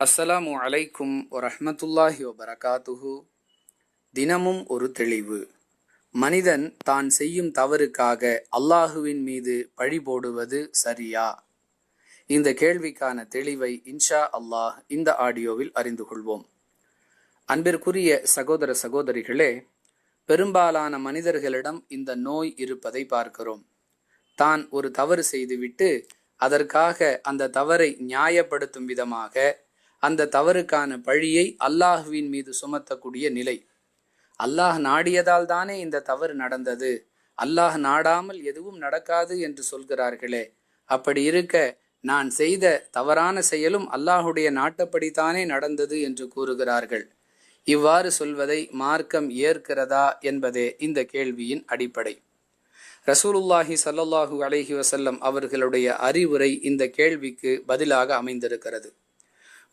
அஸ்ஸலாமு அலைக்கும் வரஹ்மத்துல்லாஹி வபரகாத்துஹு. தினமும் ஒரு தெளிவு. மனிதன் தான் செய்யும் தவறுக்காக அல்லாஹுவின் மீது பழி போடுவது சரியா? இந்த கேள்விக்கான தெளிவை இன்ஷா அல்லாஹ் இந்த ஆடியோவில் அறிந்து கொள்வோம். அன்பிற்குரிய சகோதர சகோதரிகளே, பெரும்பாலான மனிதர்களிடம் இந்த நோய் இருப்பதை பார்க்கிறோம். தான் ஒரு தவறு செய்துவிட்டு அதற்காக அந்த தவறை நியாயப்படுத்தும் விதமாக அந்த தவறுக்கான பழியை அல்லாஹுவின் மீது சுமத்தக்கூடிய நிலை. அல்லாஹ் நாடியதால் தானே இந்த தவறு நடந்தது, அல்லாஹ் நாடாமல் எதுவும் நடக்காது என்று சொல்கிறார்களே, அப்படி இருக்க நான் செய்த தவறான செயலும் அல்லாஹுடைய நாட்டப்படித்தானே நடந்தது என்று கூறுகிறார்கள். இவ்வாறு சொல்வதை மார்க்கம் ஏற்கிறதா என்பதே இந்த கேள்வியின் அடிப்படை. ரசூலுல்லாஹி ஸல்லல்லாஹு அலைஹி வஸல்லம் அவர்களுடைய அறிவுரை இந்த கேள்விக்கு பதிலாக அமைந்திருக்கிறது.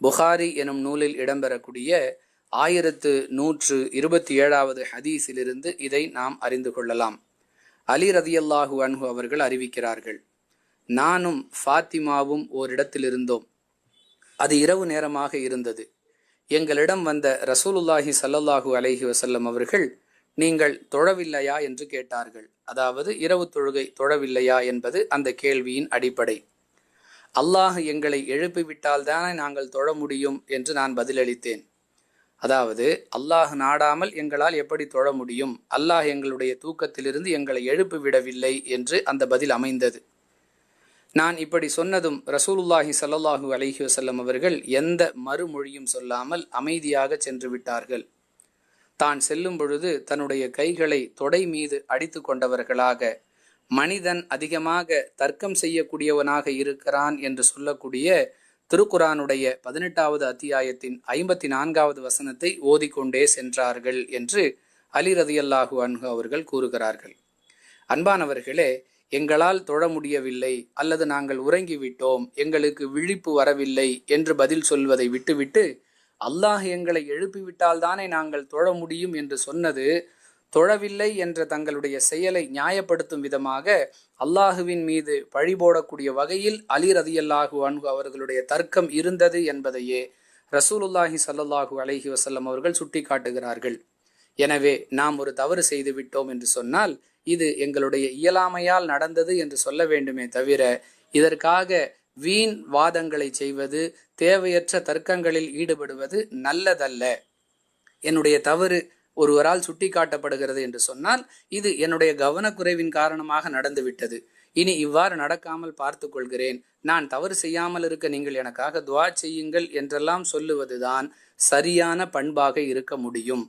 புகாரி எனும் நூலில் இடம்பெறக்கூடிய 1127வது ஹதீஸிலிருந்து இதை நாம் அறிந்து கொள்ளலாம். அலி ரதியல்லாஹு அன்ஹு அவர்கள் அறிவிக்கிறார்கள், நானும் ஃபாத்திமாவும் ஓரிடத்தில் இருந்தோம். அது இரவு நேரமாக இருந்தது. எங்களிடம் வந்த ரசூலுல்லாஹி ஸல்லல்லாஹு அலைஹி வஸல்லம் அவர்கள், நீங்கள் தொழவில்லையா என்று கேட்டார்கள். அதாவது இரவு தொழுகை தொழவில்லையா என்பது அந்த கேள்வியின் அடிப்படை. அல்லாஹ் எங்களை எழுப்பிவிட்டால் தானே நாங்கள் தொழ முடியும் என்று நான் பதிலளித்தேன். அதாவது அல்லாஹ் நாடாமல் எங்களால் எப்படி தொழ முடியும், அல்லாஹ் எங்களுடைய தூக்கத்திலிருந்து எங்களை எழுப்பிவிடவில்லை என்று அந்த பதில் அமைந்தது. நான் இப்படி சொன்னதும் ரசூலுல்லாஹி ஸல்லல்லாஹு அலைஹி வஸல்லம் அவர்கள் எந்த மறுமொழியும் சொல்லாமல் அமைதியாக சென்று விட்டார்கள். தான் செல்லும் பொழுது தன்னுடைய கைகளை தொடை மீது அடித்து கொண்டவர்களாக, மனிதன் அதிகமாக தர்க்கம் செய்யக்கூடியவனாக இருக்கிறான் என்று சொல்லக்கூடிய திருக்குரானுடைய 18வது அத்தியாயத்தின் 54வது வசனத்தை ஓதிக்கொண்டே சென்றார்கள் என்று அலி ரதியல்லாஹு அன்ஹு அவர்கள் கூறுகிறார்கள். அன்பானவர்களே, எங்களால் தொழ முடியவில்லை அல்லது நாங்கள் உறங்கிவிட்டோம், எங்களுக்கு விழிப்பு வரவில்லை என்று பதில் சொல்வதை விட்டுவிட்டு அல்லாஹ் எங்களை எழுப்பிவிட்டால் தானே நாங்கள் தொழ முடியும் என்று சொன்னது, தொழவில்லை என்ற தங்களுடைய செயலை நியாயப்படுத்தும் விதமாக அல்லாஹுவின் மீது பழி போடக்கூடிய வகையில் அலி ரதியல்லாஹு அன்ஹு அவர்களுடைய தர்க்கம் இருந்தது என்பதையே ரசூலுல்லாஹி ஸல்லல்லாஹு அலைஹி வஸல்லம் அவர்கள் சுட்டி காட்டுகிறார்கள். எனவே நாம் ஒரு தவறு செய்து விட்டோம் என்று சொன்னால் இது எங்களுடைய இயலாமையால் நடந்தது என்று சொல்ல வேண்டுமே தவிர, இதற்காக வீண் வாதங்களை செய்வது, தேவையற்ற தர்க்கங்களில் ஈடுபடுவது நல்லதல்ல. என்னுடைய தவறு ஒருவரால் சுட்டி காட்டப்படுகிறது என்று சொன்னால் இது என்னுடைய கவனக்குறைவின் காரணமாக நடந்துவிட்டது, இனி இவ்வாறு நடக்காமல் பார்த்து கொள்கிறேன், நான் தவறு செய்யாமல் இருக்க நீங்கள் எனக்காக துஆ செய்யுங்கள் என்றெல்லாம் சொல்லுவதுதான் சரியான பண்பாக இருக்க முடியும்.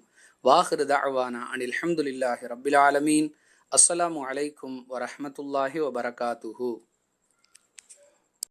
வாஹிரு தஅவானா அனில் ஹம்துலில்லாஹி ரப்பில் ஆலமீன். அஸ்ஸலாமு அலைக்கும் வரஹ்மத்துல்லாஹி வபரகாத்துஹு.